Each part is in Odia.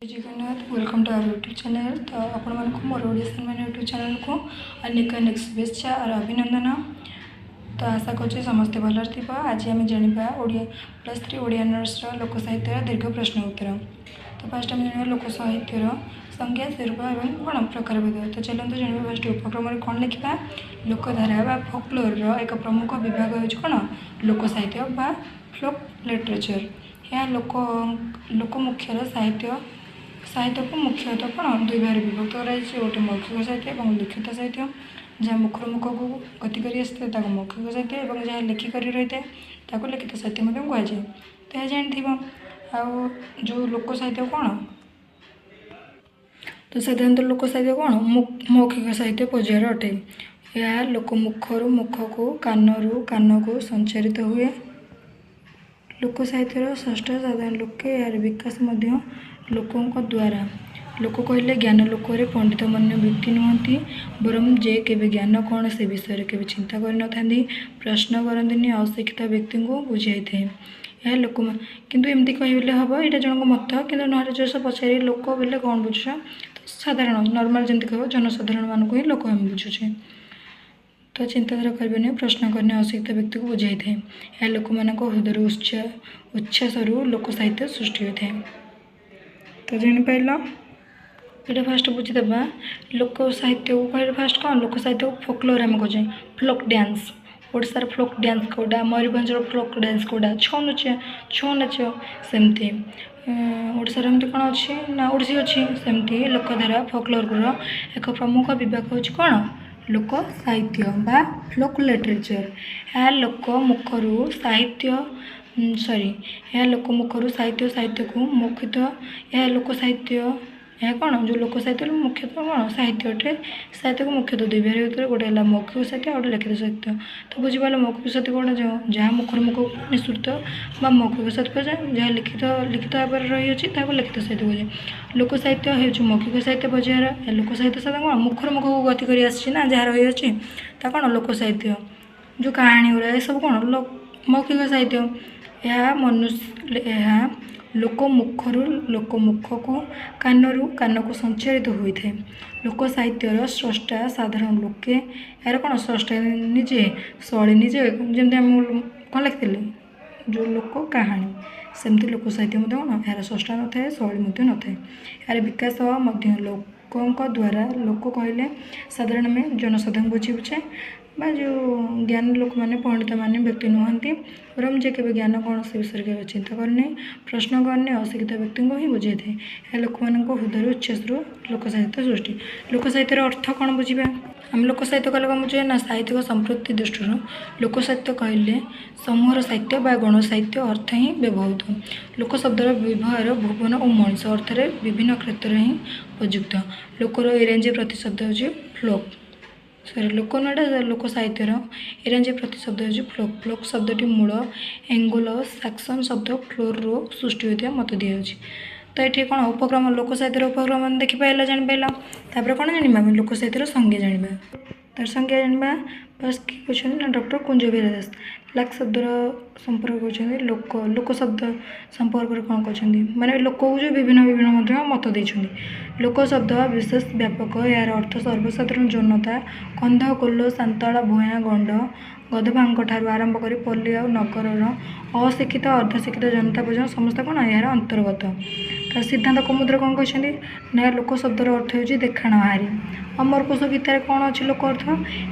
Jagannath welcome to our YouTube channel. तो आपण मानक मोर ओडियन मैंने यूट्यूब चैनल को अनेक अनेक शुभेच्छा और अभिनंदन। तो आशा कर समस्ते भल थी। आज आम जाना +3 ओडिया ऑनर्स लोक साहित्य दीर्घ प्रश्न उत्तर। तो फास्ट आम जाना लोक साहित्यर संज्ञा स्वरूप और कौन प्रकार भेद। तो चलते जाना फास्ट उपक्रम कौन लिखा लोकधारा फोकलोर एक प्रमुख विभाग हो कौन लोक साहित्य फोक लिटरेचर। यह लोक मुख्य साहित्य को मुख्यतः कौन दुई भाग विभक्त कर गोटे मौखिक साहित्य और लिखित साहित्य। जहाँ मुखर मुख को गति कर मौखिक साहित्य और जहाँ लेखिक रही है लिखित साहित्य कहुए। तो यह जानी आउ जो लोक साहित्य कौन तो साधारणतः लोक साहित्य कौन मौखिक साहित्य पर्यायर अटे। यह लोक मुखर मुख को कान को संचारित हुए। लोक साहित्यर षष्ठ साधारण लोके यार विकास लोकों द्वारा लोक कहले ज्ञान लोक पंडित मान्य व्यक्ति नुहति बरम जे केवे ज्ञान कौन से विषय के चिंता कर प्रश्न करती अशिक्षित व्यक्ति को बुझाई थे। यह लोक किंतु एमती कहले हम यहाँ जन मत कि ना जो पचारि लोक बोले कौन बुझुछ तो साधारण नॉर्मल जमी कह जनसाधारण मानक ही लोक आम बुझुचे। तो चिंताधारा करने प्रश्न करने अशिक्षित व्यक्ति को बुझाई थे। यह लोक मान हृदय उच्छ्वास लोक साहित्य सृष्टि होता है। तो जापार ये फास्ट बुझीदे लोक साहित्य को कह फास्ट कौन लोक साहित्य को फोकलोर आम कहे फ्लोक डांस ओडार फ्लोक डांस कौटा मयूरभ फ्लोक डांस कौटा छौ नाच सेमती ओडार एमती कौन अच्छी ना ओडिसी अच्छी सेमती लोकधारा फोकलोर एक प्रमुख विभाग हूँ कौन लोक साहित्य बा फ्लोक लिटरेचर। यह लोक मुखर साहित्य यह लोक मुखर साहित्य को मौखिक यह लोक साहित्य यह कौन जो लोक साहित्य मुख्यतः कौन साहित्य को मुख्यतः दुई भाग भर गोटे है मौखिक साहित्य और लिखित साहित्य। तो बुझीपाल मौखिक साहित्य कौन जहाँ मुखर मुख निःसृत बा मौखिक साहित्य जहाँ लिखित भाव रही लिखित साहित्य कहे। लोक साहित्य हो मौखिक साहित्य पर्यायर लोक साहित्य साधा कौन मुखर मुख को गति कर जहाँ रही कौन लोक साहित्य जो कहानी गुरा ये सब कौन मौखिक साहित्य। यह लोक मुख को कान को संचारित होता है। लोक साहित्यर स्रष्टा साधारण लोके यार कौन स्रष्टा निजे शैली निजे जमी आम कौन लिखते जो लोक कहानी सेमती लोक साहित्य कौन यार स्रष्टा न था शैली न था। यार विकास लोकों द्वारा लोक कहले साधारण में जनसाधारण बुझे बा जो ज्ञान लोक मैंने पंडित माने व्यक्ति नुहति बरम जे केवे ज्ञान कौन से विषय के चिंता करने प्रश्न करने अशिक्षित व्यक्ति को ही बुझे थे। यह लोक मान हृदय उच्छ्वास लोक साहित्य सृष्टि। लोक साहित्यर अर्थ कौन बुझा आम लोक साहित्य कहले कौन बुझे ना साहित्यिक संपत्ति दृष्टि लोक साहित्य कहले समूहर साहित्य बा गण साहित्य अर्थ ही व्यवहृत। लोक शब्दर व्यवहार भुवन और मनीष अर्थ विभिन्न क्षेत्र ही प्रयुक्त। लोकर इरांजी प्रतिशब्द हो फ्लोक लोक नाटा लोक साहित्यर इरांजी प्रतिशब्द हो फ्लोक। फ्लोक शब्दटी मूल एंगोलो साक्सन शब्द फ्लोर सृष्टि होता मत दिखाई। तो ये कौन उपक्रम लोक साहित्यर उपक्रम देखिपारा जापारा तापर कौन जाना लोक साहित्यर संज्ञा जाना तार संज्ञा जाना बस किए कहते ना डॉक्टर कुंजबिहारी दास लाख शब्दर संपर्क कहते लोक लोक शब्द संपर्क कौन कहते माने लोक को जो विभिन्न मत देते। लोक शब्द विशेष व्यापक यार अर्थ सर्वसाधारण जनता कंध कोल्लो सांताला भूया गंड गधभांग ठार आरंभ कर पल्ली और नगर अशिक्षित अर्धशिक्षित जनता पर्यटन समस्त कौन यार अंतर्गत। तो सिद्धांत कौमुदी कौन कहते ना लोक शब्दर अर्थ हो देखाण हारी। अमरकोश गीतार कौन अच्छी लोक अर्थ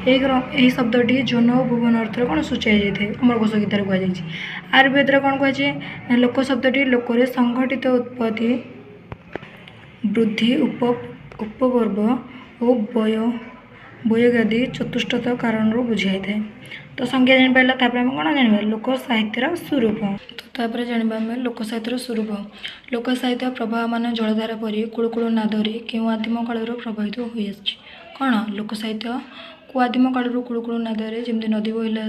यही शब्दटी जन और भुवन अर्थ कौन सूचाई जाए अमरकोश गीतार कहुई। आयुर्वेद कौन कहुए लोक शब्दटी लोक संगठित उत्पत्ति वृद्धि उपपर्व और बयोगादि चतुष्टत कारण बुझाई था। तो संज्ञा जापारा तापर आम कौन जाना लोक साहित्यर स्वरूप। तो जाना आम लोक साहित्यर स्वरूप लोक साहित्य प्रभाव मान जलधारा परी कुलकुल नादरी क्यों आदिम काल प्रभावित हो कौन लोक साहित्य को आदिम काल कुलकुल नादरे जमी नदी बहला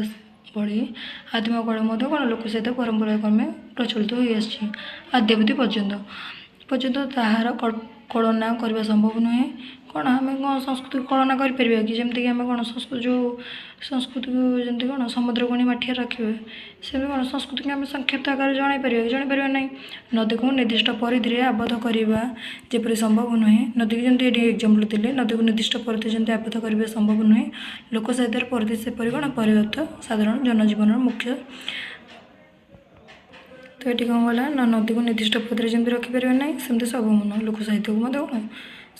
भली आदिम काल कौन लोक साहित्य परंपरा क्रमे प्रचलित हो आद्यावधि पर्यंत ताहार कल्पना करने संभव नुहे କ'ଣ ଆମେ କ'ଣ ସଂସ୍କୃତିକୁ କଳନା କରିପାରିବା କି? ଯେମିତିକି ଆମେ କ'ଣ ଯେଉଁ ସଂସ୍କୃତିକୁ ଯେମିତି କ'ଣ ସମୁଦ୍ରକୁ ଆଣି ମାଠିଆ ରଖିବା, ସେମିତି କ'ଣ ସଂସ୍କୃତିକୁ ଆମେ ସଂକ୍ଷିପ୍ତ ଆକାରରେ ଜଣାଇପାରିବା କି? ଜଣାଇପାରିବା ନାହିଁ। ନଦୀକୁ ନିର୍ଦ୍ଦିଷ୍ଟ ପରିଧିରେ ଆବଦ୍ଧ କରିବା ଯେପରି ସମ୍ଭବ ନୁହେଁ, ନଦୀକୁ ଯେମିତି ଏଠି ଏକ୍ଜାମ୍ପଲ୍ ଦେଲେ, ନଦୀକୁ ନିର୍ଦ୍ଦିଷ୍ଟ ପରିଧି ଯେମିତି ଆବଦ୍ଧ କରିବା ସମ୍ଭବ ନୁହେଁ, ଲୋକ ସାହିତ୍ୟର ପରିଧି ସେପରି କ'ଣ ପରିବ୍ୟାପ୍ତ ସାଧାରଣ ଜନଜୀବନର ମୁଖ୍ୟ। ତ ଏଠି କ'ଣ ଗଲା ନା ନଦୀକୁ ନିର୍ଦ୍ଦିଷ୍ଟ ପରିଧିରେ ଯେମିତି ରଖିପାରିବା ନାହିଁ, ସେମିତି ସବୁ ଲୋକ ସାହିତ୍ୟକୁ ମଧ୍ୟ କ'ଣ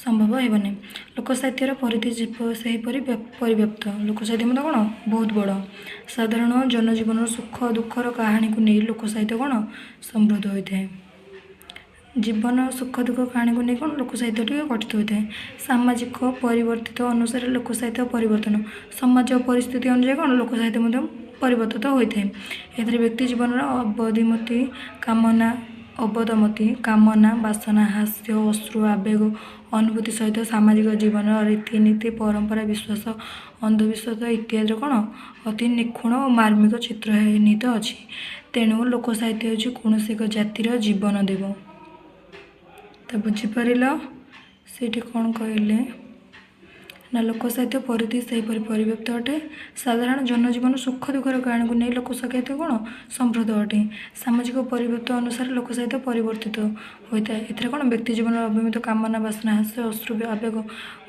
ସମ୍ଭବ ହେବ ନାହିଁ। ଲୋକ ସାହିତ୍ୟର ପରିଧି ସେହିପରି ପରିବ୍ୟାପ୍ତ। ଲୋକ ସାହିତ୍ୟ ମଧ୍ୟ କ'ଣ ବହୁତ ବଡ଼। ସାଧାରଣ ଜନଜୀବନର ସୁଖ ଦୁଃଖର କାହାଣୀକୁ ନେଇ ଲୋକ ସାହିତ୍ୟ କ'ଣ ସମୃଦ୍ଧ ହୋଇଥାଏ। ଜୀବନ ସୁଖ ଦୁଃଖ କାହାଣୀକୁ ନେଇ କ'ଣ ଲୋକ ସାହିତ୍ୟଟି ଗଠିତ ହୋଇଥାଏ। ସାମାଜିକ ପରିବର୍ତ୍ତିତ ଅନୁସାରେ ଲୋକ ସାହିତ୍ୟ ପରିବର୍ତ୍ତନ। ସମାଜ ପରିସ୍ଥିତି ଅନୁଯାୟୀ କ'ଣ ଲୋକ ସାହିତ୍ୟ ମଧ୍ୟ ପରିବର୍ତ୍ତିତ ହୋଇଥାଏ। ଏଥିରେ ବ୍ୟକ୍ତି ଜୀବନର ଅବଦମତି କାମନା ବାସନା ହାସ୍ୟ ଅଶ୍ରୁ ଆବେଗ ଅନୁଭୂତି ସହିତ ସାମାଜିକ ଜୀବନର ରୀତିନୀତି ପରମ୍ପରା ବିଶ୍ୱାସ ଅନ୍ଧବିଶ୍ୱାସ ଇତ୍ୟାଦିର କ'ଣ ଅତି ନିଖୁଣ ଓ ମାର୍ମିକ ଚିତ୍ର ନିହିତ ଅଛି। ତେଣୁ ଲୋକ ସାହିତ୍ୟ ହେଉଛି କୌଣସି ଏକ ଜାତିର ଜୀବନ ଦେବ। ତ ବୁଝିପାରିଲ ସେଇଠି କ'ଣ କହିଲେ ନା ଲୋକ ସାହିତ୍ୟ ପରିଧି ସେହିପରି ପରିବ୍ୟାପ୍ତ ଅଟେ। ସାଧାରଣ ଜନଜୀବନ ସୁଖ ଦୁଃଖର କାହାଣୀକୁ ନେଇ ଲୋକ ସାହିତ୍ୟ କ'ଣ ସମୃଦ୍ଧ ଅଟେ। ସାମାଜିକ ପରିବର୍ତ୍ତ ଅନୁସାରେ ଲୋକ ସାହିତ୍ୟ ପରିବର୍ତ୍ତିତ ହୋଇଥାଏ। ଏଥିରେ କ'ଣ ବ୍ୟକ୍ତି ଜୀବନର ଅଭିମିତ କାମନା ବାସନା ହାସ୍ୟ ଅଶ୍ରୁ ଆବେଗ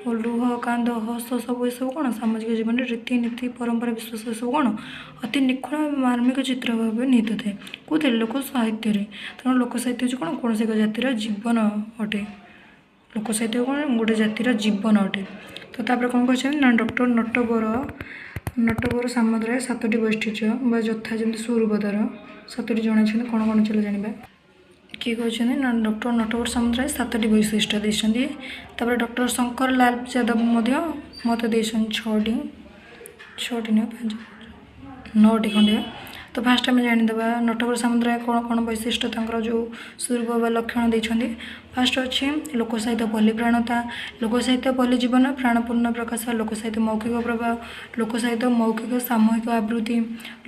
ଓ ଲୁହ କାନ୍ଦ ହସ ସବୁ ଏସବୁ କ'ଣ ସାମାଜିକ ଜୀବନରେ ରୀତିନୀତି ପରମ୍ପରା ବିଶ୍ୱାସ ଏସବୁ କ'ଣ ଅତି ନିଖୁଣ ମାର୍ମିକ ଚିତ୍ର ଭାବେ ନିହିତ ଥାଏ। କେଉଁଥିରେ ଲୋକ ସାହିତ୍ୟରେ। ତେଣୁ ଲୋକ ସାହିତ୍ୟ ହେଉଛି କ'ଣ କୌଣସି ଏକ ଜାତିର ଜୀବନ ଅଟେ। ଲୋକ ସାହିତ୍ୟ କ'ଣ ଗୋଟେ ଜାତିର ଜୀବନ ଅଟେ। ତ ତାପରେ କ'ଣ କହିଛନ୍ତି ନା ଡକ୍ଟର ନଟବର ସାମନ୍ତରାୟ 7ଟି ବୈଶିଷ୍ଟ୍ୟ ବା ଯଥା ଯେମିତି ସ୍ୱରୂପତାର 7ଟି ଜଣାଇଛନ୍ତି। କ'ଣ କ'ଣ ଚାଲ ଜାଣିବା। କିଏ କହିଛନ୍ତି ନା ଡକ୍ଟର ନଟବର ସାମନ୍ତରାୟ 7ଟି ବୈଶିଷ୍ଟ୍ୟ ଦେଇଛନ୍ତି। ତାପରେ ଡକ୍ଟର ଶଙ୍କର ଲାଲ ଯାଦବ ମଧ୍ୟ ମତ ଦେଇଛନ୍ତି 6ଟି 9ଟି ଖଣ୍ଡେ। ତ ଫାଷ୍ଟ ଆମେ ଜାଣିଦେବା ନଟବର ସାମନ୍ତରାୟ କ'ଣ କ'ଣ ବୈଶିଷ୍ଟ୍ୟ ତାଙ୍କର ଯେଉଁ ସ୍ୱରୂପ ବା ଲକ୍ଷଣ ଦେଇଛନ୍ତି। ଫାଷ୍ଟ ଅଛି ଲୋକ ସାହିତ୍ୟ ପଲ୍ଲୀପ୍ରାଣତା। ଲୋକ ସାହିତ୍ୟ ପଲ୍ଲୀ ଜୀବନ ପ୍ରାଣପୂର୍ଣ୍ଣ ପ୍ରକାଶ। ଲୋକ ସାହିତ୍ୟ ମୌଖିକ ପ୍ରଭାବ। ଲୋକ ସାହିତ୍ୟ ମୌଖିକ ସାମୂହିକ ଆବୃତ୍ତି।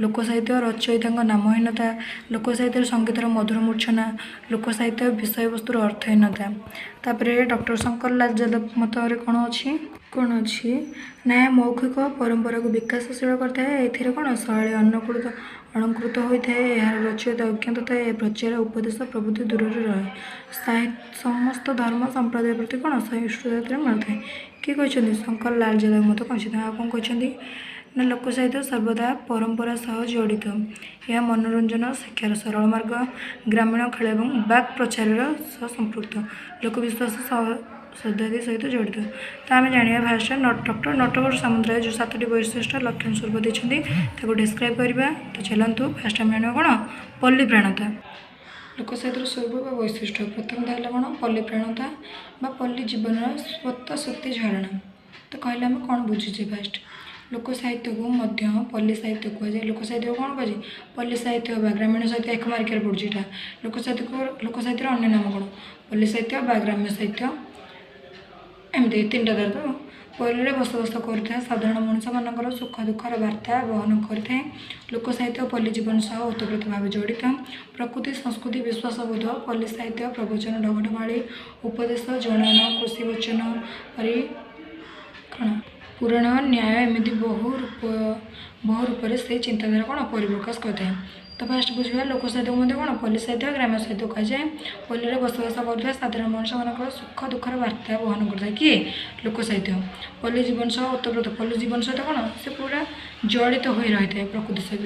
ଲୋକ ସାହିତ୍ୟ ରଚୟିତାଙ୍କ ନାମହୀନତା। ଲୋକ ସାହିତ୍ୟର ସଙ୍ଗୀତର ମଧୁର ମୂର୍ଚ୍ଛନା। ଲୋକ ସାହିତ୍ୟ ବିଷୟବସ୍ତୁର ଅର୍ଥହୀନତା। ତାପରେ ଡକ୍ଟର ଶଙ୍କର ଲାଲ ଯାଦବ ମତରେ କ'ଣ ଅଛି ନା ମୌଖିକ ପରମ୍ପରାକୁ ବିକାଶଶୀଳ କରିଥାଏ। ଏଥିରେ କ'ଣ ଶୈଳୀ ଅଳଙ୍କୃତ ହୋଇଥାଏ। ଏହାର ରଚୟିତା ଅଜ୍ଞାତ ଥାଏ। ଏ ପ୍ରଚାର ଉପଦେଶ ପ୍ରଭୃତି ଦୂରରେ ରହେ। ସମସ୍ତ ଧର୍ମ ସମ୍ପ୍ରଦାୟ ପ୍ରତି କ'ଣ ସହିଷ୍ଣୁତା ମିଳିଥାଏ। କିଏ କହିଛନ୍ତି ଶଙ୍କର ଲାଲ ଯାଦବ ମତ କହିଛନ୍ତି। ଆଉ କ'ଣ କହିଛନ୍ତି ନା ଲୋକ ସାହିତ୍ୟ ସର୍ବଦା ପରମ୍ପରା ସହ ଜଡ଼ିତ। ଏହା ମନୋରଞ୍ଜନ ଶିକ୍ଷାର ସରଳ ମାର୍ଗ ଗ୍ରାମୀଣ ଖେଳ ଏବଂ ବାକ୍ ପ୍ରଚାରର ସହ ସମ୍ପୃକ୍ତ। ଲୋକବିଶ୍ୱାସ ଶ୍ରଦ୍ଧାଦି ସହିତ ଜଡ଼ିତ। ତ ଆମେ ଜାଣିବା ଫାଷ୍ଟ ଡକ୍ଟର ନଟବର ସାମନ୍ତରାୟ ଯେଉଁ 7ଟି ବୈଶିଷ୍ଟ୍ୟ ଲକ୍ଷଣ ସ୍ୱରୂପ ଦେଇଛନ୍ତି ତାକୁ ଡିସ୍କ୍ରାଇବ୍ କରିବା। ତ ଚାଲନ୍ତୁ ଫାଷ୍ଟ ଆମେ ଜାଣିବା କ'ଣ ପଲ୍ଲୀପ୍ରାଣତା। ଲୋକ ସାହିତ୍ୟର ସ୍ୱରୂପ ବା ବୈଶିଷ୍ଟ୍ୟ ପ୍ରଥମତଃ ହେଲା କ'ଣ ପଲ୍ଲୀପ୍ରାଣତା ବା ପଲ୍ଲୀ ଜୀବନର ସ୍ୱତଃସ୍ୱତି ଝରଣା। ତ କହିଲେ ଆମେ କ'ଣ ବୁଝୁଛେ ଫାଷ୍ଟ ଲୋକ ସାହିତ୍ୟକୁ ମଧ୍ୟ ପଲ୍ଲୀ ସାହିତ୍ୟ କୁହାଯାଏ। ଲୋକ ସାହିତ୍ୟକୁ କ'ଣ କୁହାଯାଏ ପଲ୍ଲୀ ସାହିତ୍ୟ ବା ଗ୍ରାମୀଣ ସାହିତ୍ୟ ଏକ ମାର୍କିଆରେ ପଡ଼ୁଛି ଏଇଟା। ଲୋକ ସାହିତ୍ୟର ଅନ୍ୟ ନାମ କ'ଣ ପଲ୍ଲୀ ସାହିତ୍ୟ ବା ଗ୍ରାମ୍ୟ ସାହିତ୍ୟ ଏମିତି 3ଟା ଦର। ପଲ୍ଲୀରେ ବସବାସ କରୁଥିବା ସାଧାରଣ ମଣିଷମାନଙ୍କର ସୁଖ ଦୁଃଖର ବାର୍ତ୍ତା ବହନ କରିଥାଏ। ଲୋକ ସାହିତ୍ୟ ପଲ୍ଲୀ ଜୀବନ ସହ ଓତପ୍ରୋତ ଭାବେ ଜଡ଼ିତ। ପ୍ରକୃତି ସଂସ୍କୃତି ବିଶ୍ୱାସବୋଧ ପଲ୍ଲୀ ସାହିତ୍ୟ ପ୍ରବଚନ ଢଗଢମାଳି ଉପଦେଶ ଜଣାଣ କୃଷି ବଚନ ପରି କ'ଣ ପୁରାଣ ନ୍ୟାୟ ଏମିତି ବହୁ ରୂପରେ ସେଇ ଚିନ୍ତାଧାରା କ'ଣ ପରିପ୍ରକାଶ କରିଥାଏ। ତ ଫାଷ୍ଟ ବୁଝିବା ଲୋକ ସାହିତ୍ୟକୁ ମଧ୍ୟ କ'ଣ ପଲ୍ଲୀ ସାହିତ୍ୟ ଗ୍ରାମ୍ୟ ସାହିତ୍ୟ କୁହାଯାଏ। ପଲ୍ଲୀରେ ବସବାସ କରୁଥିବା ସାଧାରଣ ମଣିଷମାନଙ୍କର ସୁଖ ଦୁଃଖର ବାର୍ତ୍ତା ବହନ କରିଥାଏ। କିଏ ଲୋକ ସାହିତ୍ୟ ପଲ୍ଲୀ ଜୀବନ ସହ ଓତପ୍ରୋତ। ପଲ୍ଲୀ ଜୀବନ ସହିତ କ'ଣ ସେ ପୁରା ଜଡ଼ିତ ହୋଇ ରହିଥାଏ ପ୍ରକୃତି ସହିତ।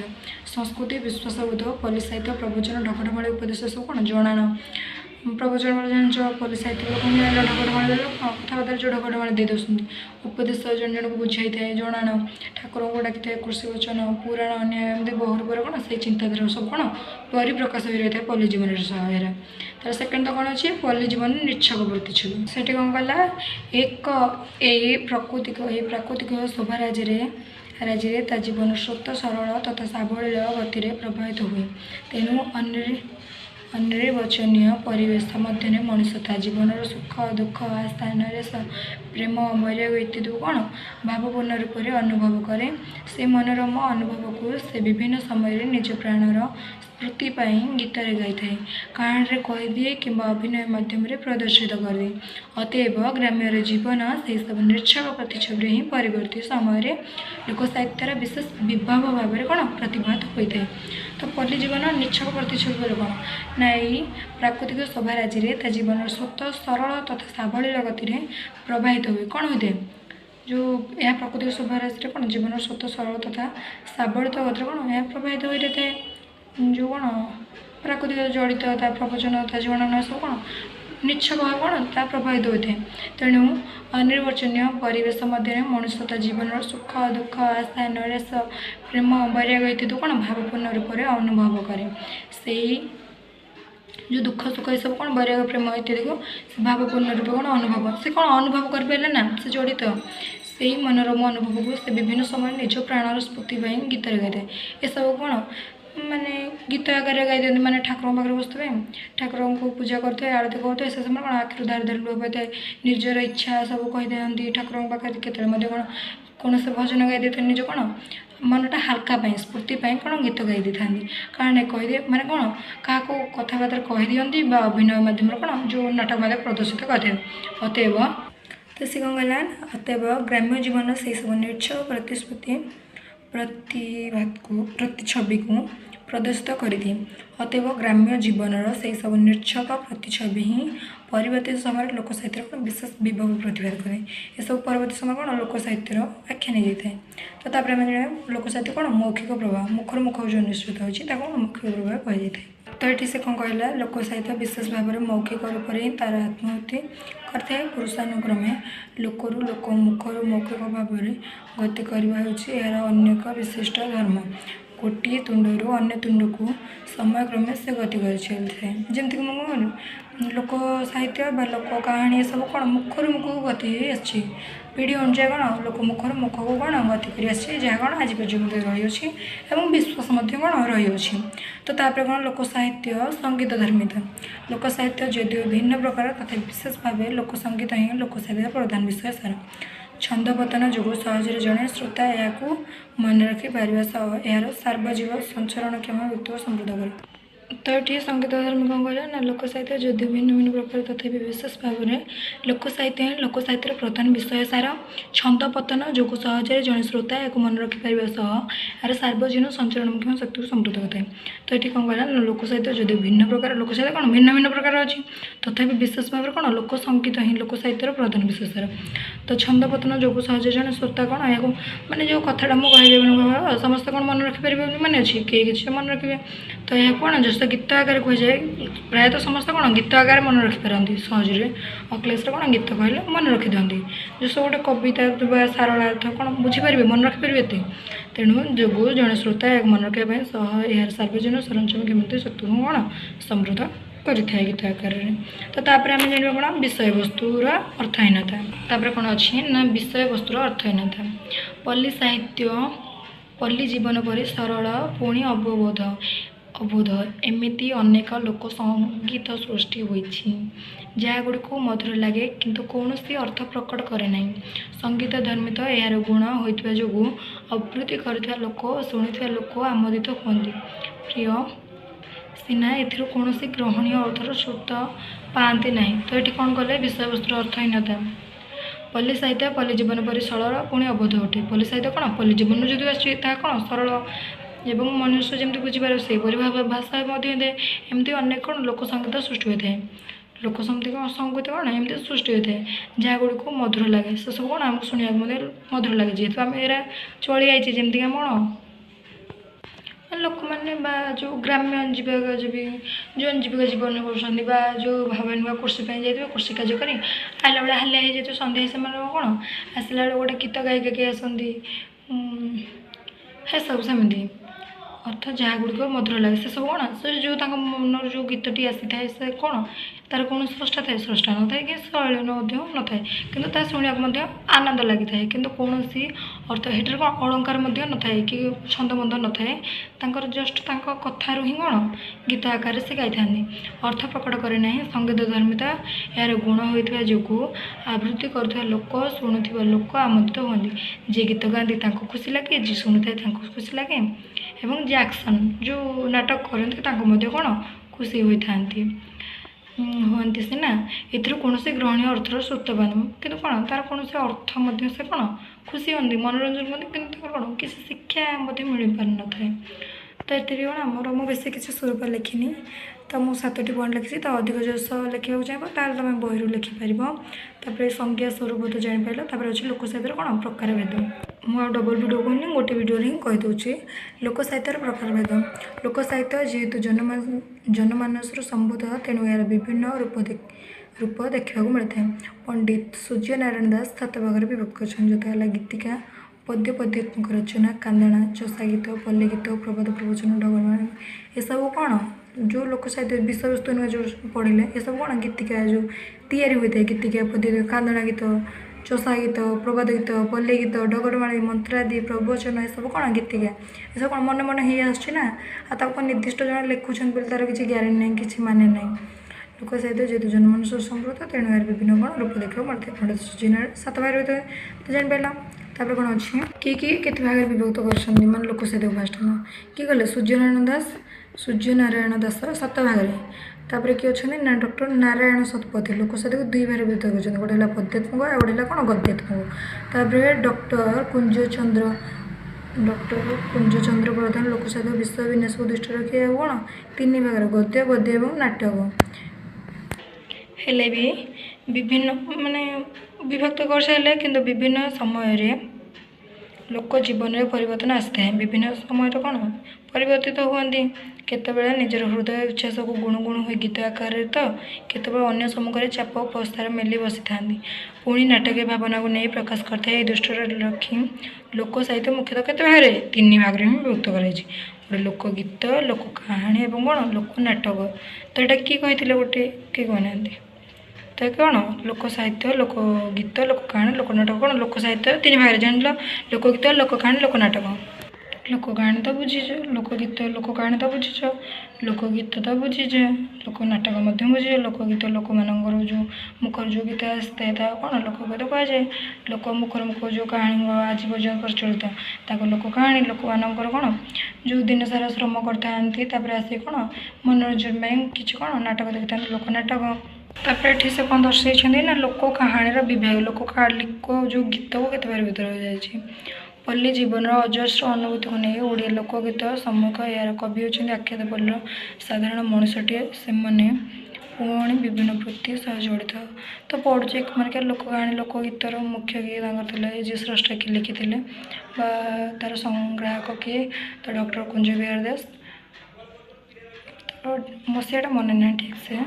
ସଂସ୍କୃତି ବିଶ୍ୱାସବୋଧ ପଲ୍ଲୀ ସାହିତ୍ୟ ପ୍ରବଚନ ଢଗଢମାଳି ଉପଦେଶ ସବୁ କ'ଣ ଜଣାଣ। ପ୍ରବଚନ ଜାଣିଛ ପଲ୍ଲୀ ସାହିତ୍ୟ ଲୋକଙ୍କୁ ଢଗଢମାଳି ଦେଲେ କଥାବାର୍ତ୍ତାରେ ଯେଉଁ ଢଗଢମାଳି ଦେଇ ଦେଉଛନ୍ତି। ଉପଦେଶ ଜଣେ ଜଣଙ୍କୁ ବୁଝାଇଥାଏ। ଜଣାଣ ଠାକୁରଙ୍କୁ ଡାକିଥାଏ। କୃଷି ବଚନ ପୁରାଣ ନ୍ୟାୟ ଏମିତି ବହୁ ରୂପରେ କ'ଣ ସେଇ ଚିନ୍ତାଧାରା ସବୁ କ'ଣ ପରିପ୍ରକାଶ ହୋଇ ରହିଥାଏ ପଲ୍ଲୀ ଜୀବନରେ ସହାୟତା। ତାର ସେକେଣ୍ଡ ତ କ'ଣ ଅଛି ପଲ୍ଲୀ ଜୀବନ ନିଚ୍ଛକ ପ୍ରତିଛବି। ସେଠି କ'ଣ କଲା ଏହି ପ୍ରାକୃତିକ ଶୋଭା ରାଜ୍ୟରେ ତା ଜୀବନ ସ୍ରୋତ ସରଳ ତଥା ସାବଳୀଳ ଗତିରେ ପ୍ରବାହିତ ହୁଏ। ତେଣୁ ଅନିର୍ବାଚନୀୟ ପରିବେଶ ମଧ୍ୟରେ ମଣିଷ ତା ଜୀବନର ସୁଖ ଦୁଃଖ ଆସ୍ଥା ନୈରାଶ୍ୟ ପ୍ରେମ ବୈରାଗ୍ୟ ଇତ୍ୟାଦିକୁ କ'ଣ ଭାବପୂର୍ଣ୍ଣ ରୂପରେ ଅନୁଭବ କରେ। ସେ ମନୋରମ ଅନୁଭବକୁ ସେ ବିଭିନ୍ନ ସମୟରେ ନିଜ ପ୍ରାଣର ସ୍ମୃତି ପାଇଁ ଗୀତରେ ଗାଇଥାଏ, କାହାଣୀରେ କହିଦିଏ କିମ୍ବା ଅଭିନୟ ମାଧ୍ୟମରେ ପ୍ରଦର୍ଶିତ କରିଦିଏ। ଅତଏବ ଗ୍ରାମ୍ୟର ଜୀବନ ସେହିସବୁ ନିର୍ଚ୍ଛକ ପ୍ରତିଛବିରେ ହିଁ ପରବର୍ତ୍ତୀ ସମୟରେ ଲୋକସାହିତ୍ୟର ବିଶେଷ ବିଭାବ ଭାବରେ କ'ଣ ପ୍ରତିଭାତ ହୋଇଥାଏ। ତ ପଲ୍ଲୀ ଜୀବନ ନିର୍ଚ୍ଛକ ପ୍ରତିଛବି ବୋଲି କ'ଣ ନା ଏଇ ପ୍ରାକୃତିକ ଶୋଭାରାଜିରେ ତା ଜୀବନର ସ୍ୱତ ସରଳ ତଥା ସାବଳୀଳ ଗତିରେ ପ୍ରବାହିତ ହୁଏ। କ'ଣ ହୋଇଥାଏ ଯେଉଁ ଏହା ପ୍ରାକୃତିକ ଶୋଭାରାଜିରେ କ'ଣ ଜୀବନର ସ୍ୱତ ସରଳ ତଥା ସାବଳିତ ଗତିରେ କ'ଣ ଏହା ପ୍ରବାହିତ ହୋଇଥାଏ। ଯେଉଁ କ'ଣ ପ୍ରାକୃତିକ ଜଡ଼ିତ ତା ପ୍ରବଚନ ତା ଜୀବନ ସବୁ କ'ଣ ନିଚ୍ଛକ ଭାବେ କ'ଣ ତାହା ପ୍ରଭାବିତ ହୋଇଥାଏ। ତେଣୁ ଅନିର୍ବାଚନୀୟ ପରିବେଶ ମଧ୍ୟରେ ମଣିଷ ତା ଜୀବନର ସୁଖ ଦୁଃଖ ଆଶା ନୈରାଶ୍ୟ ପ୍ରେମ ବୈରାଗ୍ୟ ଇତ୍ୟାଦି କ'ଣ ଭାବପୂର୍ଣ୍ଣ ରୂପରେ ଅନୁଭବ କରେ। ସେଇ ଯେଉଁ ଦୁଃଖ ସୁଖ ଏସବୁ କ'ଣ ବୈରାଗ୍ୟ ପ୍ରେମ ଇତ୍ୟାଦିକୁ ସେ ଭାବପୂର୍ଣ୍ଣ ରୂପେ କ'ଣ ଅନୁଭବ ସେ କ'ଣ ଅନୁଭବ କରିପାରିଲେ ନା ସେ ଜଡ଼ିତ ସେହି ମନୋରମ ଅନୁଭବକୁ ସେ ବିଭିନ୍ନ ସମୟରେ ନିଜ ପ୍ରାଣର ସ୍ମୃତି ପାଇଁ ଗୀତରେ ଗାଇଥାଏ। ଏସବୁ କ'ଣ ମାନେ ଗୀତ ଆକାରରେ ଗାଇ ଦିଅନ୍ତି, ମାନେ ଠାକୁରଙ୍କ ପାଖରେ ବସିଥିବେ ଠାକୁରଙ୍କୁ ପୂଜା କରୁଥିବେ ଆଳତି କରୁଥିବେ ସେ ସମୟରେ କ'ଣ ଆଖିରୁ ଧାର ଧାର ଲୁହ ବୋହିଥାଏ, ନିଜର ଇଚ୍ଛା ସବୁ କହିଦିଅନ୍ତି ଠାକୁରଙ୍କ ପାଖରେ। କେତେବେଳେ ମଧ୍ୟ କ'ଣ କୌଣସି ଭଜନ ଗାଇ ଦେଇଥାନ୍ତି, ନିଜ କ'ଣ ମନଟା ହାଲକା ପାଇଁ ସ୍ଫୂର୍ତ୍ତି ପାଇଁ କ'ଣ ଗୀତ ଗାଇ ଦେଇଥାନ୍ତି, କାରଣ କହିଦିଏ ମାନେ କ'ଣ କାହାକୁ କଥାବାର୍ତ୍ତା କହିଦିଅନ୍ତି ବା ଅଭିନୟ ମାଧ୍ୟମରେ କ'ଣ ଯେଉଁ ନାଟକ ମାଧ୍ୟମରେ ପ୍ରଦର୍ଶିତ କରିଥାନ୍ତି। ଅତଏବ ତ ସେ କ'ଣ କହିଲା ଅତଏବ ଗ୍ରାମ୍ୟ ଜୀବନ ସେହିସବୁ ନିର୍ଚ୍ଛକ ପ୍ରତିଶ୍ରୁତି ପ୍ରତିଛବିକୁ ପ୍ରଦର୍ଶିତ କରିଦିଏ। ଅତଏବ ଗ୍ରାମ୍ୟ ଜୀବନର ସେହିସବୁ ନିର୍ଚ୍ଛକ ପ୍ରତିଛବି ହିଁ ପରବର୍ତ୍ତୀ ସମୟରେ ଲୋକସାହିତ୍ୟର କ'ଣ ବିଶେଷ ବିଭବ ପ୍ରତିଭାତ କରେ। ଏସବୁ ପରବର୍ତ୍ତୀ ସମୟ କ'ଣ ଲୋକସାହିତ୍ୟର ଆଖ୍ୟା ନେଇଯାଇଥାଏ। ତ ତାପରେ ଆମେ ଜାଣିବା ଲୋକସାହିତ୍ୟ କ'ଣ ମୌଖିକ ପ୍ରଭାବ ମୁଖରୁ ମୁଖ ଯେଉଁ ନିଶ୍ଚିତ ହେଉଛି ତାକୁ କ'ଣ ମୌଖିକ ପ୍ରଭାବ କୁହାଯାଇଥାଏ। ତ ଏଠି ସେ କ'ଣ କହିଲା ଲୋକସାହିତ୍ୟ ବିଶେଷ ଭାବରେ ମୌଖିକ ରୂପରେ ହିଁ ତା'ର ଆତ୍ମହୃତି କରିଥାଏ। ପୁରୁଷାନୁକ୍ରମେ ଲୋକରୁ ଲୋକ ମୁଖରୁ ମୌଖିକ ଭାବରେ ଗତି କରିବା ହେଉଛି ଏହାର ଅନ୍ୟ ଏକ ବିଶିଷ୍ଟ ଧର୍ମ। ଗୋଟିଏ ତୁଣ୍ଡରୁ ଅନ୍ୟ ତୁଣ୍ଡକୁ ସମୟକ୍ରମେ ସେ ଗତି କରି ଚାଲିଥାଏ। ଯେମିତିକି ମୁଁ କ'ଣ ଲୋକ ସାହିତ୍ୟ ବା ଲୋକ କାହାଣୀ ଏସବୁ କ'ଣ ମୁଖରୁ ମୁଖକୁ ଗତି ହେଇ ଆସିଛି, ପିଢ଼ି ଅନୁଯାୟୀ କ'ଣ ଲୋକ ମୁଖରୁ ମୁଖକୁ କ'ଣ ଗତି କରି ଆସିଛି, ଯାହା କ'ଣ ଆଜି ପର୍ଯ୍ୟନ୍ତ ରହିଅଛି ଏବଂ ବିଶ୍ୱାସ ମଧ୍ୟ କ'ଣ ରହିଅଛି। ତ ତାପରେ କ'ଣ ଲୋକ ସାହିତ୍ୟ ସଙ୍ଗୀତ ଧର୍ମିତା। ଲୋକ ସାହିତ୍ୟ ଯଦିଓ ଭିନ୍ନ ପ୍ରକାର ତଥାପି ବିଶେଷ ଭାବେ ଲୋକ ସଙ୍ଗୀତ ହିଁ ଲୋକ ସାହିତ୍ୟର ପ୍ରଧାନ ବିଷୟ ସାର। ଛନ୍ଦପତନ ଯୋଗୁଁ ସହଜରେ ଜଣେ ଶ୍ରୋତା ଏହାକୁ ମନେ ରଖିପାରିବା ସହ ଏହାର ସାର୍ବଜୀବ ସଞ୍ଚରଣକ୍ଷମ ବ୍ୟକ୍ତିତ୍ୱ ସମୃଦ୍ଧ କରେ। ତ ଏଠି ସଙ୍ଗୀତ ଧର୍ମୀ କ'ଣ କହିଲା ନା ଲୋକ ସାହିତ୍ୟ ଯଦିଓ ଭିନ୍ନ ଭିନ୍ନ ପ୍ରକାର ତଥାପି ବିଶେଷ ଭାବରେ ଲୋକ ସାହିତ୍ୟ ହିଁ ଲୋକ ସାହିତ୍ୟର ପ୍ରଧାନ ବିଷୟ ସାର। ଛନ୍ଦପତନ ଯୋଗୁଁ ସହଜରେ ଜଣେ ଶ୍ରୋତା ଏହାକୁ ମନେ ରଖିପାରିବା ସହ ଏହାର ସାର୍ବଜନୀନ ସଞ୍ଚରଣକ୍ଷମ ଶକ୍ତିକୁ ସମୃଦ୍ଧ କରିଥାଏ। ତ ଏଠି କ'ଣ କହିଲା ନା ଲୋକ ସାହିତ୍ୟ ଯଦିଓ ଭିନ୍ନ ପ୍ରକାର ଲୋକ ସାହିତ୍ୟ କ'ଣ ଭିନ୍ନ ଭିନ୍ନ ପ୍ରକାର ଅଛି ତଥାପି ବିଶେଷ ଭାବରେ କ'ଣ ଲୋକ ସଙ୍ଗୀତ ହିଁ ଲୋକ ସାହିତ୍ୟର ପ୍ରଧାନ ବିଷୟ ସାର। ତ ଛନ୍ଦପତନ ଯୋଗୁଁ ସହଜରେ ଜଣେ ଶ୍ରୋତା କ'ଣ ଏହାକୁ ମାନେ ଯେଉଁ କଥାଟା ମୁଁ କହିବି ସମସ୍ତେ କ'ଣ ମନେ ରଖିପାରିବେ ମାନେ ଅଛି କେହି କିଛି ମନେ ରଖିବେ। ତ ଏହାକୁ କ'ଣ ଯଶ ଗୀତ ଆକାରରେ କୁହାଯାଏ। ପ୍ରାୟତଃ ସମସ୍ତେ କ'ଣ ଗୀତ ଆକାରରେ ମନେ ରଖିପାରନ୍ତି ସହଜରେ ଅକ୍ଲେଶରେ କ'ଣ ଗୀତ କହିଲେ ମନେ ରଖିଦିଅନ୍ତି। ଯଶ ଗୋଟେ କବିତା ବା ସାରଳାର୍ଥ କ'ଣ ବୁଝିପାରିବେ ମନେ ରଖିପାରିବେ ଏତେ। ତେଣୁ ଯୋଗୁଁ ଜଣେ ଶ୍ରୋତା ଏହାକୁ ମନେ ରଖିବା ପାଇଁ ସହ ଏହାର ସାର୍ବଜନୀନ ସରଞ୍ଚମ କେମିତି ଶକ୍ତିକୁ କ'ଣ ସମୃଦ୍ଧ କରିଥାଏ ଗୀତ ଆକାରରେ। ତ ତାପରେ ଆମେ ଜାଣିବା କ'ଣ ବିଷୟବସ୍ତୁର ଅର୍ଥହୀନତା। ତାପରେ କ'ଣ ଅଛି ନା ବିଷୟବସ୍ତୁର ଅର୍ଥହୀନତା। ପଲ୍ଲୀ ସାହିତ୍ୟ ପଲ୍ଲୀ ଜୀବନ ପରି ସରଳ ପୁଣି ଅବୋଧ ଏମିତି ଅନେକ ଲୋକ ସଙ୍ଗୀତ ସୃଷ୍ଟି ହୋଇଛି ଯାହାଗୁଡ଼ିକୁ ମଧୁର ଲାଗେ କିନ୍ତୁ କୌଣସି ଅର୍ଥ ପ୍ରକଟ କରେ ନାହିଁ। ସଙ୍ଗୀତ ଧର୍ମିତ ଏହାର ଗୁଣ ହୋଇଥିବା ଯୋଗୁଁ ଆବୃତ୍ତି କରୁଥିବା ଲୋକ ଓ ଶୁଣୁଥିବା ଲୋକ ଆମୋଦିତ ହୁଅନ୍ତି। ପ୍ରିୟ ସିନା ଏଥିରୁ କୌଣସି ଗ୍ରହଣୀୟ ଅର୍ଥର ସ୍ରୋତ ପାଆନ୍ତି ନାହିଁ। ତ ଏଠି କ'ଣ କଲେ ବିଷୟବସ୍ତୁର ଅର୍ଥହୀନତା। ପଲ୍ଲୀ ସାହିତ୍ୟ ପଲ୍ଲୀ ଜୀବନ ପରି ସରଳ ପୁଣି ଅବୋଧ ଅଟେ। ପଲ୍ଲୀ ସାହିତ୍ୟ କ'ଣ ପଲ୍ଲୀ ଜୀବନରୁ ଯଦି ଆସୁଛି ତାହା କ'ଣ ସରଳ ଏବଂ ମନୁଷ୍ୟ ଯେମିତି ବୁଝିପାରିବ ସେହିପରି ଭାଷା ମଧ୍ୟ ହୋଇଥାଏ। ଏମିତି ଅନେକ କ'ଣ ଲୋକ ସଙ୍ଗୀତ ସୃଷ୍ଟି ହୋଇଥାଏ। ଲୋକ ସଙ୍ଗୀତ କ'ଣ ଏମିତି ସୃଷ୍ଟି ହୋଇଥାଏ ଯାହାଗୁଡ଼ିକୁ ମଧୁର ଲାଗେ। ସେସବୁ କ'ଣ ଆମକୁ ଶୁଣିବାକୁ ମଧ୍ୟ ମଧୁର ଲାଗେ ଯେହେତୁ ଆମେ ଏରା ଚଳି ଯାଇଛେ। ଯେମିତିକି ଆମ କ'ଣ ଲୋକମାନେ ବା ଯେଉଁ ଗ୍ରାମ୍ୟ ଜୀବିକା ଜୀବନ କରୁଛନ୍ତି ବା ଯେଉଁ ଭାବନି ବା କୃଷି ପାଇଁ ଯାଇଥିବେ କୃଷି କାର୍ଯ୍ୟ କରି ଆଇଲା ବେଳେ ହାଲିଆ ହେଇଯାଇଥିବେ ସନ୍ଧ୍ୟା ସେମାନେ କ'ଣ ଆସିଲା ବେଳେ ଗୋଟେ ଗୀତ ଗାଇକି ଆସନ୍ତି। ସେସବୁ ସେମିତି ଅର୍ଥ ଯାହାଗୁଡ଼ିକ ମଧୁର ଲାଗେ ସେସବୁ କ'ଣ ସେ ଯେଉଁ ତାଙ୍କ ମନରୁ ଯେଉଁ ଗୀତଟି ଆସିଥାଏ ସେ କ'ଣ ତା'ର କୌଣସି ସ୍ରଷ୍ଟା ଥାଏ ସ୍ରଷ୍ଟା ନଥାଏ କି ଶୈଳୀ ମଧ୍ୟ ନଥାଏ କିନ୍ତୁ ତା ଶୁଣିବାକୁ ମଧ୍ୟ ଆନନ୍ଦ ଲାଗିଥାଏ। କିନ୍ତୁ କୌଣସି अर्थ हेटर कौन अलंकार न थाए कि छंदबंध न थाए जस्ट कथारू ही कौन गीत आकार से गाई था अर्थ प्रकट करे ना संगीत धर्मिता यार गुण होता जो आवृत्ति करुवा लोक शुणुवा लोक आमोदित हुए जी गीत गाँती खुशी लगे जी शुणी था खुशी लगे और जी एक्शन जो नाटक करते कौन खुशी होता हुए सीना कौन ग्रहणीय अर्थर सूत्रपान कि कौन तार कौन अर्थ से कौन खुशी हमें मनोरंजन करते कि कौन किसी शिक्षा मिल पार न था तो ये कौन आमर मुझे बेसी किसी स्वरूप लिखिनी तो मुझे 7टी पॉइंट लिखी तो अधिक जस लिखा चाहिए ताल तुम बही लिखिपर तापर संज्ञा स्वरूप तो जापर तापर अच्छे लोक साहित्य कौन प्रकार भेद मुझे डबल वीडियो कहनी गोटे वीडियो ही कहीदे लोक साहित्यर प्रकार भेद लोक साहित्य जेहेतु जनमानस संबोध तेणु यार विभिन्न रूप देखा मिलता है। पंडित सूर्य नारायण दास 7 भाग विभक्त कर गीतिका पद्य पद्यात्मक रचना कांदणा चषा गीत पल्ली गीत प्रबाद प्रवचन ढगरमाळ ये सब कौन जो लोक साहित्य विषय वस्तु नुआ जो पढ़े ये सब कौन गीतिका जो तैयारी होता है गीतिका पद्य कांदणा गीत चषा गीत प्रबाद गीत पल्ली गीत ढगरमाळी मंत्रादि प्रवचन ये सब कौन गीतिका ये सब कौन मन मन हो आसना निर्दिष्ट जन लिखुन तार किसी ग्यारेंटी ना कि माने ना लोक साहित्य जेहतु जनमानस संस्कृत तेणु यार विभिन्न कौन रूप देखा मिलता है। पंडित सूर्य 7 भाग होता है तो जापर तापर कौन अच्छे किए केते भाग विभक्त कर मान लोक साहित्य फास्ट किए गले सूर्य नारायण दास 7 भाग तापर किए अच्छे ना डॉक्टर नारायण शतपथी लोक साहित्य को 2 भाग विभक्त कर गोटे पद्यात्मक आ गोटे कौन गद्यात्मक तापर डॉक्टर कुंजचंद्र प्रधान लोक साहित्य विषय विन्यास को दृष्टि रखी कौन 3 भाग गद्य गद्य और नाटक हेले भी विभिन्न माने विभक्त कर सारे किंतु विभिन्न समय लोक जीवन में परिवर्तन आसता है विभिन्न समय कौन परिवर्तित हुए केतबेले निजर हृदय उच्छ्वास को गुण हो गीत आकार तो केतबेले अन्य सम्मुख चाप उपस्तार मेली बसी था पुणी नाटकीय भावना को नहीं प्रकाश करता है दृष्टि रखी लोक साहित्य मुख्यतः केते भाग 3 भाग में विभक्त कर लोकगीत लोक कहानी और कौन लोक नाटक तो यहाँ किए कही गोटे किए कहना तो कौन लोक साहित्य लोक गीत लोक कहानी लोक नाटक कौन लोक साहित्य 3 भाग जान लोकगीत लोक कहानी लोक नाटक लोक कहानी तो बुझीज लोकगीत लोक कहानी तो बुझीज लोकगीत तो बुझीज लोक नाटक बुझीज लोकगीत लोक मानकर जो मुखर जो गीत आसता है कौन लोकगीत कह जाए लोक मुखर मुख जो कहानी आज पर्यटन प्रचलित ताको लोक कहानी लोक मानकर कौन जो दिन सारा श्रम करते आसे कौन मनोरंजन कि कौन नाटक देखता लोक नाटक तापर ये से कौन दर्शाई ना लोक कहानी विभाग लोक जो गीत को केते बार भीतर हो जाए पल्ली जीवन अजस्र अनुभूति को नहीं ओडिया लोकगीत सम्मुख यार कवि होती आख्यात पल्लीर साधारण मनुष्यटे से पुणी विभिन्न वृत्ति सह जड़ित तो पढ़ुचे मानक लोक कहानी लोकगीतर मुख्य किए जी स्रष्टा किए लिखी तार संग्राहक किए तो डॉक्टर कुंज बिहार दास तो मसीहाटा मन ना ठीक से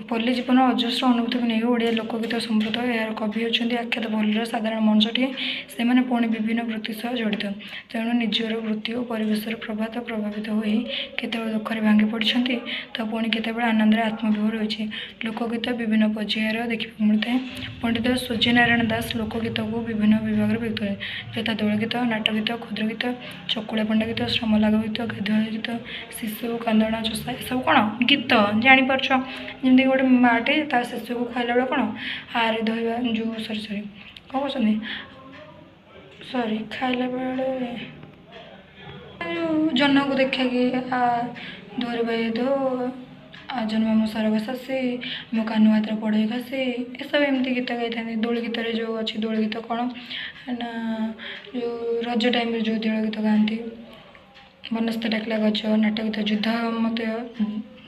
पल्ली जीवन अजस्र अनुभूति को नहीं ओडिया लोकगीत संस्कृत यार कवि होती आख्यात पल्लीर साधारण मनुष्यटे से पुणी विभिन्न वृत्ति सह जड़ित तेणु निजर वृत्ति और परिवेश प्रभावित हो केत दुखरे भांगी पड़ते तो पुणी केत आनंद आत्मविभोर होती लोकगीत विभिन्न पर्यायर देखा मिलता है। पंडित सूर्य नारायण दास लोकगीत को विभिन्न विभाग में व्यक्त है यथा दोलगीत नाटक गीत क्षुद्र गीत चकुड़ा पंडा गीत श्रमलाघव गीत गाधुआ गीत शिशु कांदणा चषा सब कौन गीत जापार जमी गोटे माटे ता शिशु को खाइला बेले कौन हारे धोवा जो सरी कौन कहते सरी खाइला बेले जन को देखा कि आ धोरे भाई दो आ जन्म मो सरग सासी मो कानु हाथ पढ़े घासी ये सब एमती गीत गाई था दोल गीत जो अच्छी दोल गीत कौन ना जो रज टाइम जो दोल गीत गाँती बनस्ते डाकला गच नाटक गीत युद्ध मत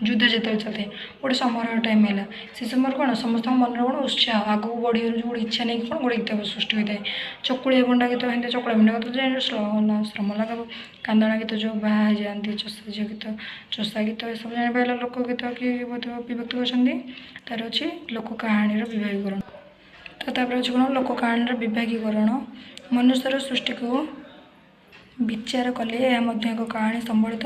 युद्ध जो चलते गोटे समारोह टाइम है से समय कौन समस्त मन कौन उत्साह आग को बढ़ी जो गोटे इच्छा नहीं कौन गोटे गीत सृष्टि होता है चकुड़िया पंडा गीत हिंदी चकुड़ा पंडा गीत श्रम लगा कांदणा गीत जो बाहर जाती चषा झील गीत चषा गीत ये सब जापार लोकगीत कि विभक्त कर तार अच्छे लोक कहानी विभागीकरण तो तापर अच्छे कौन लोक कहानी विभागीकरण मनुष्यर सृष्टि को ବିଚାର କଲେ ଏହା ମଧ୍ୟ ଏକ କାହାଣୀ ସମ୍ବଳିତ।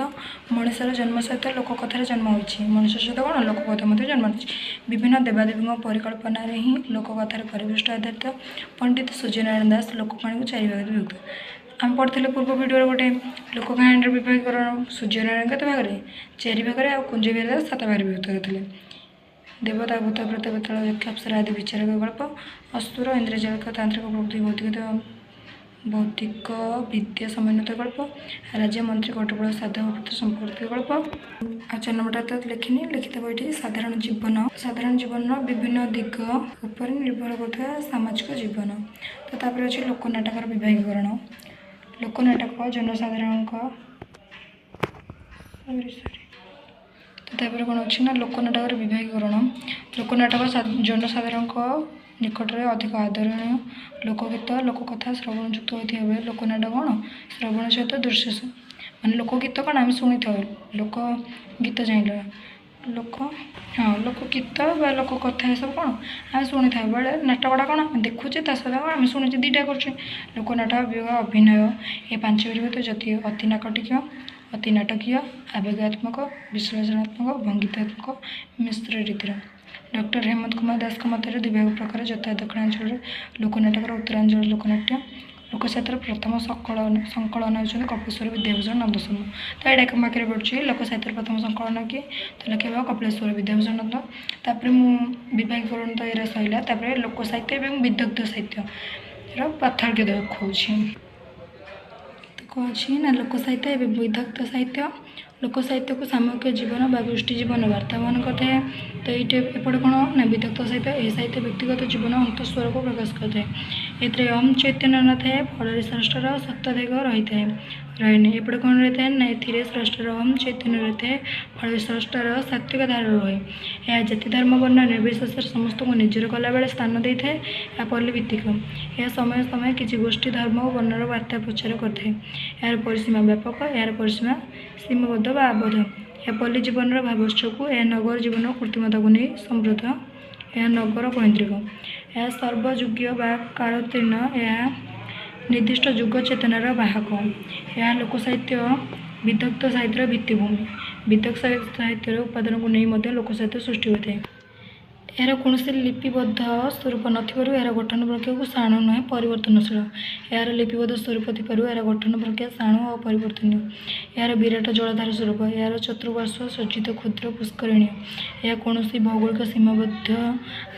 ମଣିଷର ଜନ୍ମ ସହିତ ଲୋକକଥାର ଜନ୍ମ ହୋଇଛି। ମଣିଷ ସହିତ କ'ଣ ଲୋକକଥା ମଧ୍ୟ ଜନ୍ମ ହୋଇଛି। ବିଭିନ୍ନ ଦେବାଦେବୀଙ୍କ ପରିକଳ୍ପନାରେ ହିଁ ଲୋକକଥାର ପରିବେଷ୍ଟ ଆଧାରିତ। ପଣ୍ଡିତ ସୂର୍ଯ୍ୟନାରାୟଣ ଦାସ ଲୋକକାହାଣୀକୁ ଚାରି ଭାଗରେ ବିଭକ୍ତ। ଆମେ ପଢ଼ିଥିଲେ ପୂର୍ବ ଭିଡ଼ିଓରେ ଗୋଟେ ଲୋକକାହାଣୀର ବିଭାଗୀକରଣ। ସୂର୍ଯ୍ୟନାରାୟଣ କେତେ ଭାଗରେ? 4 ଭାଗରେ, ଆଉ କୁଞ୍ଜ ବିହାରୀ ଦାସ 7 ଭାଗରେ ବିଭକ୍ତ କରିଥିଲେ। ଦେବତା, ଭୂତ, ପ୍ରେତ, ବେତାଳ, ଯକ୍ଷ, ଅପ୍ସରା ଆଦି ବିଚାରକ ଗଳ୍ପ। ଅସୁର, ଇନ୍ଦ୍ରଜାଳିକ, ତାନ୍ତ୍ରିକ ପ୍ରଭୃତି ଭୌତିକ ବିଦ୍ୟା ସମନ୍ୱିତ ଗଳ୍ପ। ରାଜା, ମନ୍ତ୍ରୀ, କଟୁକଳ, ସାଧୁ ଭକ୍ତ ସମ୍ପର୍କୀୟ ଗଳ୍ପ। ଆଉ 4 ନମ୍ବରଟା ତ ଲେଖିନି, ଲେଖିଦେବ ଏଠି ସାଧାରଣ ଜୀବନ। ସାଧାରଣ ଜୀବନର ବିଭିନ୍ନ ଦିଗ ଉପରେ ନିର୍ଭର କରୁଥିବା ସାମାଜିକ ଜୀବନ। ତ ତାପରେ ଅଛି ଲୋକନାଟକର ବିଭାଗୀକରଣ। ଲୋକନାଟକ ଜନସାଧାରଣଙ୍କ ତ ତାପରେ କ'ଣ ଅଛି ନା ଲୋକନାଟକର ବିଭାଗୀକରଣ। ଲୋକନାଟକ ଜନସାଧାରଣଙ୍କ ନିକଟରେ ଅଧିକ ଆଦରଣୀୟ। ଲୋକଗୀତ ଲୋକକଥା ଶ୍ରବଣଯୁକ୍ତ ହୋଇଥିବା ବେଳେ ଲୋକନାଟକ କ'ଣ ଶ୍ରବଣ ସହିତ ଦୃଶ୍ୟ ମାନେ ଲୋକଗୀତ କ'ଣ ଆମେ ଶୁଣିଥାଉ, ଲୋକଗୀତ ଜାଣିଲ ଲୋକଗୀତ ବା ଲୋକକଥା ଏସବୁ କ'ଣ ଆମେ ଶୁଣିଥାଉ ବେଳେ ନାଟକଟା କ'ଣ ଆମେ ଦେଖୁଛେ ତା ସହିତ କ'ଣ ଆମେ ଶୁଣୁଛେ, ଦୁଇଟା କରୁଛେ। ଲୋକନାଟକ ବିଭାଗ ଅଭିନୟ ଏ 5 ବିଭାଗ ଯଦି ଅତି ନାଟକୀୟ, ଆବେଗାତ୍ମକ, ବିଶ୍ଳେଷଣାତ୍ମକ, ଭଙ୍ଗିତାତ୍ମକ, ମିଶ୍ର ରୀତିର। ଡକ୍ଟର ହେମନ୍ତ କୁମାର ଦାସଙ୍କ ମତରେ 2 ପ୍ରକାର ଯଥା ଦକ୍ଷିଣାଞ୍ଚଳର ଲୋକନାଟକର ଉତ୍ତରାଞ୍ଚଳର ଲୋକନାଟ୍ୟ। ଲୋକସାହିତ୍ୟର ପ୍ରଥମ ସଂକଳନ ହେଉଛନ୍ତି କପିଳେଶ୍ୱର ବିଦ୍ୟାଭୂଷଣ ନନ୍ଦ ଶର୍ମା। ତ ଏଇଟା ଏକ ପାଖରେ ପଡ଼ୁଛି। ଲୋକସାହିତ୍ୟର ପ୍ରଥମ ସଂକଳନ କିଏ? ତ ଲେଖିବ କପିଳେଶ୍ୱର ବିଦ୍ୟାଭୂଷଣ ନନ୍ଦ। ତାପରେ ମୁଁ ବିଭାଗୀକରଣ ତ ଏରା ସରିଲା। ତାପରେ ଲୋକସାହିତ୍ୟ ଏବଂ ବିଦଗ୍ଧ ସାହିତ୍ୟର ପାର୍ଥକ୍ୟ ଦେଖାଉଛି। ଅଛି ନା ଲୋକସାହିତ୍ୟ ଏବଂ ବିଦଗ୍ଧ ସାହିତ୍ୟ। ଲୋକସାହିତ୍ୟକୁ ସାମୂହିକ ଜୀବନ ବା ଗୋଷ୍ଠୀ ଜୀବନ ବାର୍ତ୍ତା ବହନ କରିଥାଏ। ତ ଏଇଟା ଏପଟେ କ'ଣ ନା ବିଦଗ୍ଧ ସାହିତ୍ୟ, ଏହି ସାହିତ୍ୟ ବ୍ୟକ୍ତିଗତ ଜୀବନ ଅନ୍ତଃସ୍ୱରକୁ ପ୍ରକାଶ କରିଥାଏ। ଏଥିରେ ଚୈତନ୍ୟ ନଥାଏ, ଫଳରେ ସ୍ରଷ୍ଟାର ସତ୍ତାଧିକ ରହେନି। ଏପଟେ କ'ଣ ରହିଥାଏ ନା ଏଥିରେ ସ୍ରଷ୍ଟାର ଚୈତନ୍ୟ ରହିଥାଏ, ଫଳରେ ସ୍ରଷ୍ଟାର ସାତ୍ତ୍ୱିକ ଧାରା ରହେ। ଏହା ଜାତି ଧର୍ମ ବର୍ଣ୍ଣ ନିର୍ବିଶେଷରେ ସମସ୍ତଙ୍କୁ ନିଜର କଲାବେଳେ ସ୍ଥାନ ଦେଇଥାଏ। ଏହା ପଲ୍ଲୀ ଭିତ୍ତିକ। ଏହା ସମୟେ କିଛି ଗୋଷ୍ଠୀ ଧର୍ମ ଓ ବର୍ଣ୍ଣର ବାର୍ତ୍ତା ପ୍ରଚାର କରିଥାଏ। ଏହାର ପରିସୀମା ବ୍ୟାପକ, ଏହାର ପରିସୀମା ସୀମାବଦ୍ଧ ବା ଆବଦ୍ଧ। ଏହା ପଲ୍ଲୀ ଜୀବନର ଭାବୋତ୍ସକୁ, ଏହା ନଗର ଜୀବନର କୃତ୍ରିମତାକୁ ନେଇ ସମୃଦ୍ଧ। ଏହା ନଗର ପୈତୃକ। ଏହା ସର୍ବଯୁଗୀୟ ବା କାଳୋତ୍ତୀର୍ଣ୍ଣ। ଏହା ନିର୍ଦ୍ଦିଷ୍ଟ ଯୁଗ ଚେତନାର ବାହକ। ଏହା ଲୋକସାହିତ୍ୟ ବିଦଗ୍ଧ ସାହିତ୍ୟର ଭିତ୍ତିଭୂମି। ବିଦଗ୍ଧ ସାହିତ୍ୟର ଉପାଦାନକୁ ନେଇ ମଧ୍ୟ ଲୋକସାହିତ୍ୟ ସୃଷ୍ଟି ହୋଇଥାଏ। ଏହାର କୌଣସି ଲିପିବଦ୍ଧ ସ୍ୱରୂପ ନଥିବାରୁ ଏହାର ଗଠନ ପ୍ରକ୍ରିୟାକୁ ସାଣୁ ନୁହେଁ ପରିବର୍ତ୍ତନଶୀଳ। ଏହାର ଲିପିବଦ୍ଧ ସ୍ୱରୂପ ଥିବାରୁ ଏହାର ଗଠନ ପ୍ରକ୍ରିୟା ସାଣୁ ଓ ପରିବର୍ତ୍ତନୀୟ। ଏହାର ବିରାଟ ଜଳଧାର ସ୍ୱରୂପ। ଏହାର ଚତୁଃପାର୍ଶ୍ୱ ସଜ୍ଜିତ କ୍ଷୁଦ୍ର ପୁଷ୍କରିଣୀ। ଏହା କୌଣସି ଭୌଗୋଳିକ ସୀମାବଦ୍ଧ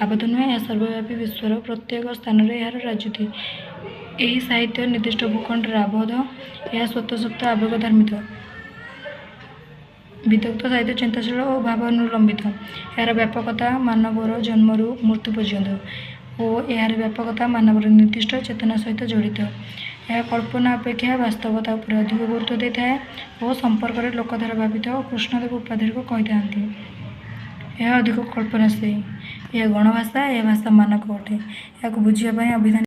ଆବଦ୍ଧ ନୁହେଁ। ଏହା ସର୍ବବ୍ୟାପୀ ବିଶ୍ୱର ପ୍ରତ୍ୟେକ ସ୍ଥାନରେ ଏହାର ରାଜୁତି। ଏହି ସାହିତ୍ୟ ନିର୍ଦ୍ଦିଷ୍ଟ ଭୂଖଣ୍ଡରେ ଆବଦ୍ଧ। ଏହା ସ୍ୱତଃସିଦ୍ଧ ଆବେଗଧର୍ମିତ। ବିଦଗ୍ଧ ସାହିତ୍ୟ ଚିନ୍ତାଶୀଳ ଓ ଭାବାନୁଲମ୍ବିତ। ଏହାର ବ୍ୟାପକତା ମାନବର ଜନ୍ମରୁ ମୃତ୍ୟୁ ପର୍ଯ୍ୟନ୍ତ ଓ ଏହାର ବ୍ୟାପକତା ମାନବର ନିର୍ଦ୍ଦିଷ୍ଟ ଚେତନା ସହିତ ଜଡ଼ିତ। ଏହା କଳ୍ପନା ଅପେକ୍ଷା ବାସ୍ତବତା ଉପରେ ଅଧିକ ଗୁରୁତ୍ୱ ଦେଇଥାଏ ଓ ସମ୍ପର୍କରେ ଲୋକଧାରା ଭାବିତ ଓ କୃଷ୍ଣଦେବ ଉପାଧ୍ୟାୟଙ୍କୁ କହିଥାନ୍ତି। ଏହା ଅଧିକ କଳ୍ପନାଶ୍ରୟୀ। ଏହା ଗଣଭାଷା, ଏହା ଭାଷା ମାନକ ଅଟେ। ଏହାକୁ ବୁଝିବା ପାଇଁ ଅଭିଧାନ